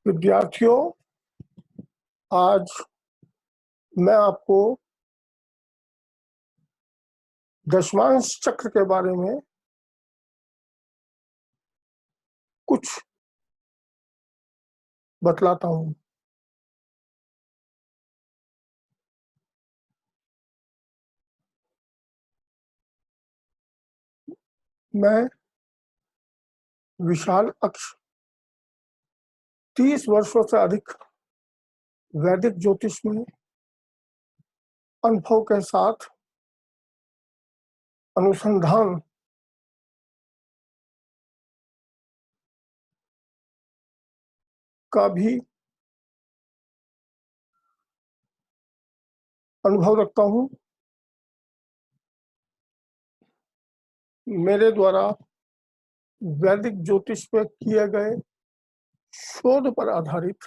विद्यार्थियों, आज मैं आपको दशमांश चक्र के बारे में कुछ बतलाता हूं। मैं विशाल अक्ष 30 वर्षों से अधिक वैदिक ज्योतिष में अनुभव के साथ अनुसंधान का भी अनुभव रखता हूं। मेरे द्वारा वैदिक ज्योतिष पर किए गए शोध पर आधारित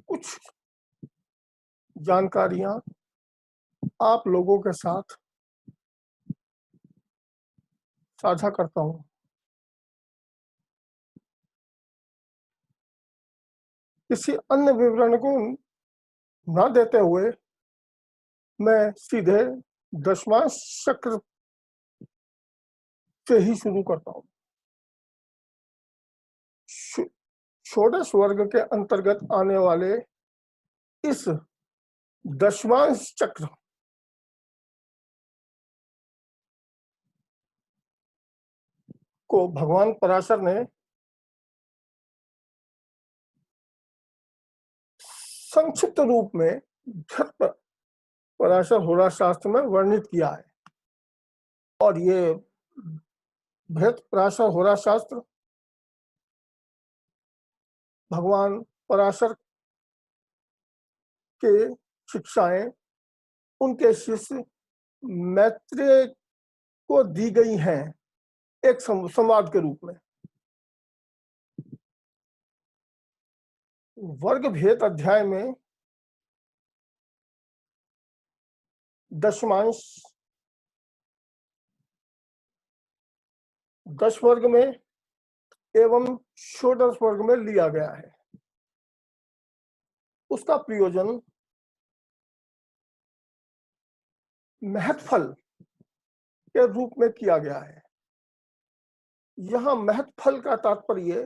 कुछ जानकारियां आप लोगों के साथ साझा करता हूं। किसी अन्य विवरण को न देते हुए मैं सीधे दशमांश चक्र से ही शुरू करता हूं। षोडश वर्ग के अंतर्गत आने वाले इस दशमांश चक्र को भगवान पराशर ने संक्षिप्त रूप में पराशर होरा शास्त्र में वर्णित किया है। और ये बृहत पराशर होरा शास्त्र भगवान पराशर के शिक्षाएं उनके शिष्य मैत्रेय को दी गई हैं एक संवाद के रूप में। वर्ग भेद अध्याय में दशमांश 10 वर्ग में एवं षोडश वर्ग में लिया गया है। उसका प्रयोजन महत्फल के रूप में किया गया है। यहां महत्फल का तात्पर्य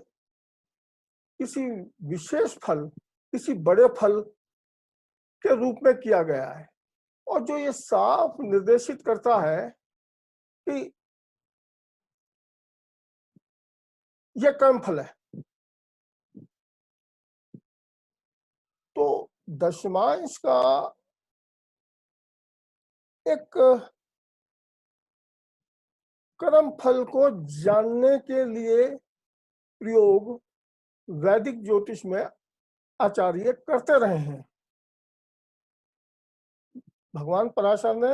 किसी विशेष फल, किसी बड़े फल के रूप में किया गया है, और जो ये साफ निर्देशित करता है कि यह कर्म फल है। तो दशमांश का एक कर्म फल को जानने के लिए प्रयोग वैदिक ज्योतिष में आचार्य करते रहे हैं। भगवान पराशर ने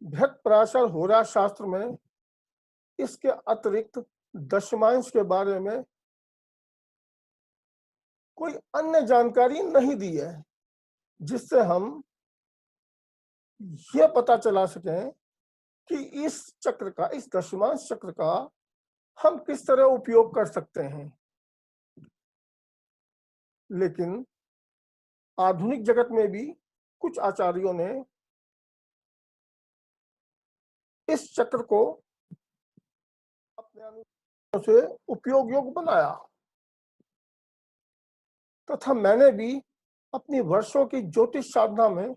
बृहत पराशर होरा शास्त्र में इसके अतिरिक्त दशमांश के बारे में कोई अन्य जानकारी नहीं दी है, जिससे हम यह पता चला सकें कि इस चक्र का, इस दशमांश चक्र का हम किस तरह उपयोग कर सकते हैं। लेकिन आधुनिक जगत में भी कुछ आचार्यों ने इस चक्र को अपने अनुसार से उपयोग योग्य बनाया, तथा मैंने भी अपनी वर्षों की ज्योतिष साधना में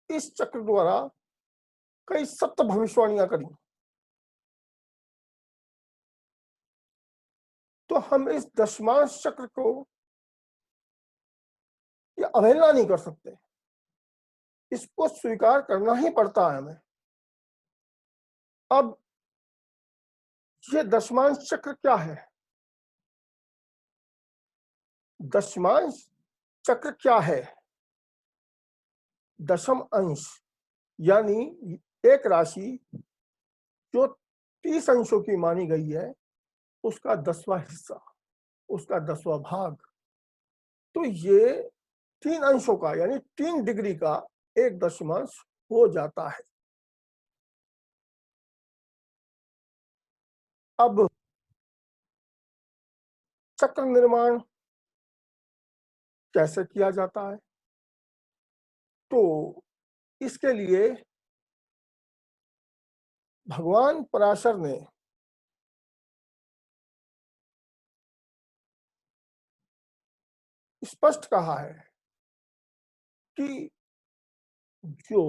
इस चक्र द्वारा कई सत्य भविष्यवाणियां करी। तो हम इस दशमांश चक्र को ये अवहेलना नहीं कर सकते, इसको स्वीकार करना ही पड़ता है हमें। अब ये दशमांश चक्र क्या है? दशमांश चक्र क्या है? दशम अंश यानी एक राशि जो 30 अंशों की मानी गई है, उसका 10वां हिस्सा, उसका 10वां भाग। तो ये 3 अंशों का यानी 3 डिग्री का एक दशमांश हो जाता है। अब चक्र निर्माण कैसे किया जाता है? तो इसके लिए भगवान पराशर ने स्पष्ट कहा है कि जो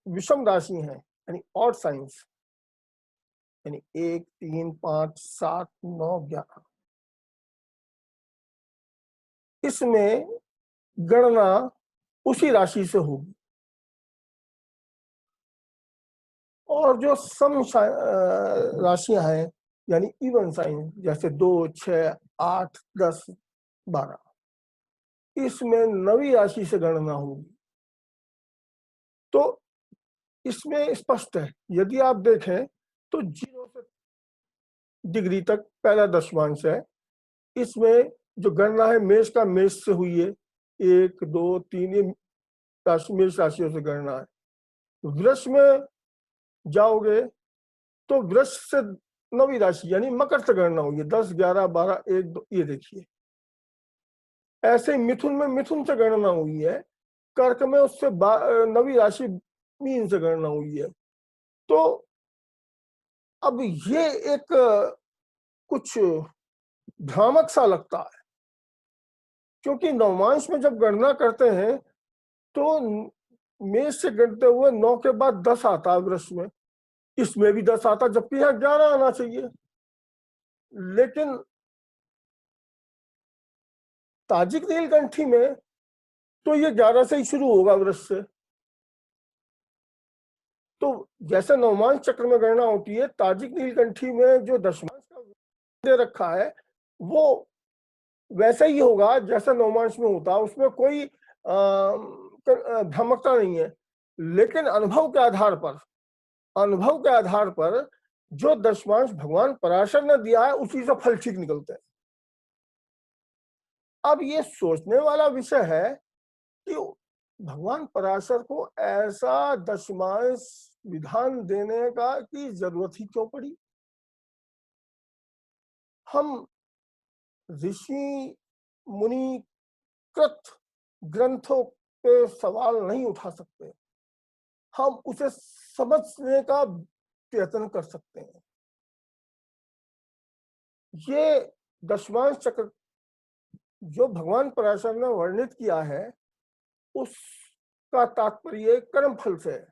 विषम राशि हैं, यानी ऑड साइंस, यानी 1, 3, 5, 7, 9, 11, इसमें गणना उसी राशि से होगी। और जो सम राशियां हैं, यानी इवन साइन, जैसे 2, 6, 8, 10, 12, इसमें नवी राशि से गणना होगी। तो इसमें स्पष्ट है, यदि आप देखें तो 0 से डिग्री तक पहला दशमांश है। इसमें जो गणना है मेष का मेष से हुई है, 1, 2, 3, ये मेष राशियों से गणना है। वृष में जाओगे तो वृष से नवी राशि यानी मकर से गणना हुई है, 10, 11, 12, 1, 2, ये देखिए। ऐसे मिथुन में मिथुन से गणना हुई है, कर्क में उससे नवी राशि मीन से गणना हुई है। तो अब ये एक कुछ भ्रामक सा लगता है, क्योंकि नवमांश में जब गणना करते हैं तो मेष से गणते हुए 9 के बाद 10 आता है वृष में, इसमें भी 10 आता, जबकि यहाँ 11 आना चाहिए। लेकिन ताजिक नीलकंठी में तो ये 11 से ही शुरू होगा वृष से। तो जैसे नवमांश चक्र में गणना होती है, ताजिक नीलकंठी में जो दशमांश का दे रखा है वो वैसा ही होगा जैसा नवमांश में होता है, उसमें कोई भ्रामकता नहीं है। लेकिन अनुभव के आधार पर जो दशमांश भगवान पराशर ने दिया है उसी से फल ठीक निकलते हैं। अब ये सोचने वाला विषय है कि भगवान पराशर को ऐसा दशमांश विधान देने का की जरूरत ही क्यों पड़ी? हम ऋषि मुनि कृत ग्रंथों पे सवाल नहीं उठा सकते, हम उसे समझने का प्रयत्न कर सकते हैं। ये दशमांश चक्र जो भगवान पराशर ने वर्णित किया है उसका तात्पर्य कर्म फल से है,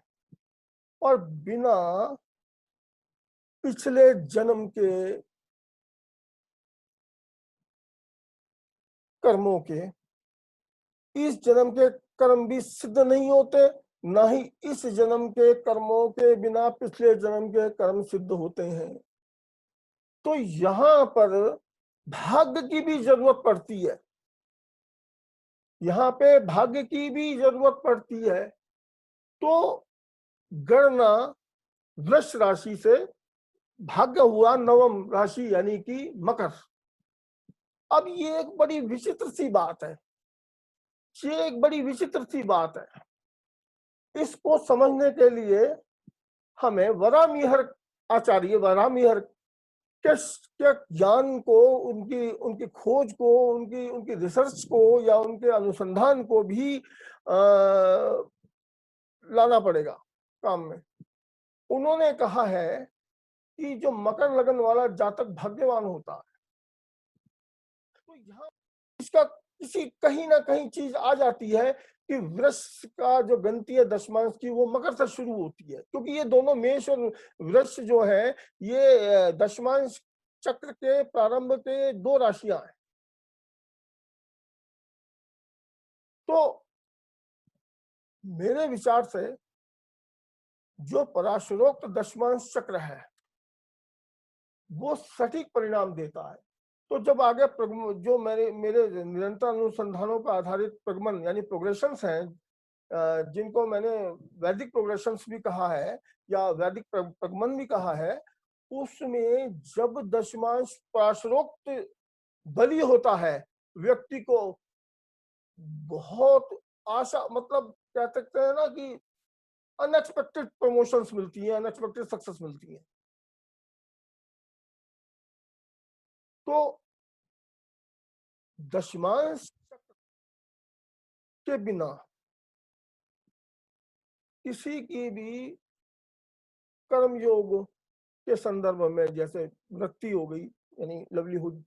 और बिना पिछले जन्म के कर्मों के इस जन्म के कर्म भी सिद्ध नहीं होते, ना ही इस जन्म के कर्मों के बिना पिछले जन्म के कर्म सिद्ध होते हैं। तो यहां पर भाग्य की भी जरूरत पड़ती है, यहाँ पे भाग्य की भी जरूरत पड़ती है। तो गणना वृष राशि से, भाग्य हुआ नवम राशि यानी कि मकर। अब ये एक बड़ी विचित्र सी बात है, ये एक बड़ी विचित्र सी बात है। इसको समझने के लिए हमें वराहमिहिर आचार्य वराहमिहिर के ज्ञान को, उनकी उनकी खोज को, उनकी उनकी रिसर्च को या उनके अनुसंधान को भी लाना पड़ेगा काम में। उन्होंने कहा है कि जो मकर लगन वाला जातक भाग्यवान होता है, तो यहाँ इसका किसी कहीं ना कहीं चीज आ जाती है कि वृष का जो गणती है दशमांश की वो मकर से शुरू होती है, क्योंकि ये दोनों मेष और वृष जो है ये दशमांश चक्र के प्रारंभ के 2 राशियां हैं। तो मेरे विचार से जो पराशरोक्त दशमांश चक्र है वो सटीक परिणाम देता है। तो जब आगे जो मेरे निरंतर अनुसंधानों पर आधारित प्रगमन यानी प्रोग्रेशंस हैं, जिनको मैंने वैदिक प्रोग्रेशंस भी कहा है या वैदिक प्रगमन भी कहा है, उसमें जब दशमांश पराशरोक्त बलि होता है, व्यक्ति को बहुत आशा, मतलब कह सकते हैं ना कि अनएक्सपेक्टेड प्रमोशंस मिलती हैं, अनएक्सपेक्टेड सक्सेस मिलती है। तो दशमांश के बिना किसी की भी कर्मयोग के संदर्भ में, जैसे वृत्ति हो गई यानी लवलीहुड,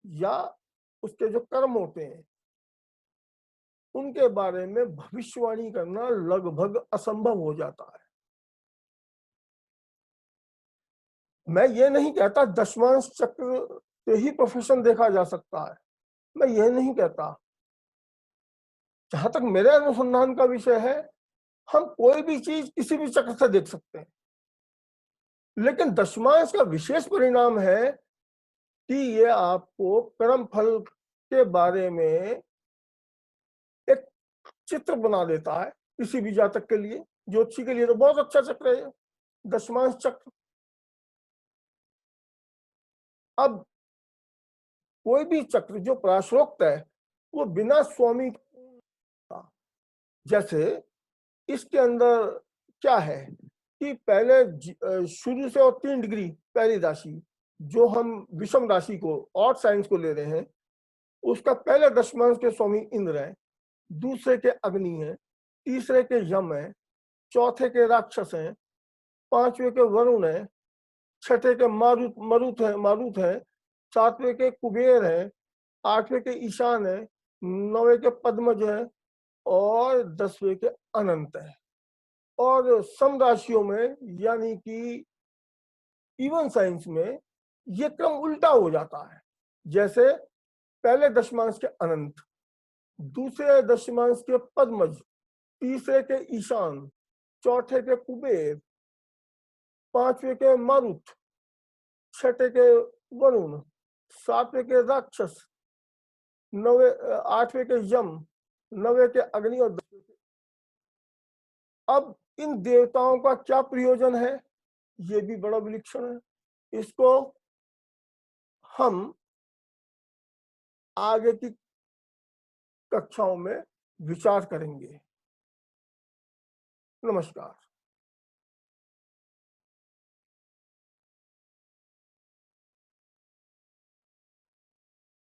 या उसके जो कर्म होते हैं उनके बारे में भविष्यवाणी करना लगभग असंभव हो जाता है। मैं ये नहीं कहता दशमांश चक्र से ही प्रोफेशन देखा जा सकता है, मैं ये नहीं कहता। जहां तक मेरे अनुसंधान का विषय है, हम कोई भी चीज किसी भी चक्र से देख सकते हैं, लेकिन दशमांश का विशेष परिणाम है कि ये आपको कर्म फल के बारे में एक चित्र बना देता है। किसी भी जातक के लिए, ज्योतिषी के लिए तो बहुत अच्छा चक्र है दशमांश चक्र। अब कोई भी चक्र जो प्राशरोक्त है वो बिना स्वामी का, जैसे इसके अंदर क्या है कि पहले शुरू से और 3 डिग्री पहली राशि जो हम विषम राशि को और साइंस को ले रहे हैं, उसका पहले दशमांश के स्वामी इंद्र है, दूसरे के अग्नि है, तीसरे के यम है, चौथे के राक्षस हैं, पांचवे के वरुण है, छठे के मारुत है, सातवें के कुबेर है, आठवें के ईशान है, नौवें के पद्मज है और 10वें के अनंत है। और सम राशियों में यानी कि इवन साइंस में ये क्रम उल्टा हो जाता है। जैसे पहले दशमांश के अनंत, दूसरे दशमांश के पद्मज, तीसरे के ईशान, चौथे के कुबेर, पांचवें के मारुत, छठे के वरुण, सातवें के राक्षस, आठवें के यम, नवे के अग्नि और 10वें के। अब इन देवताओं का क्या प्रयोजन है, ये भी बड़ा विलक्षण है। इसको हम आगे की कक्षाओं में विचार करेंगे। नमस्कार।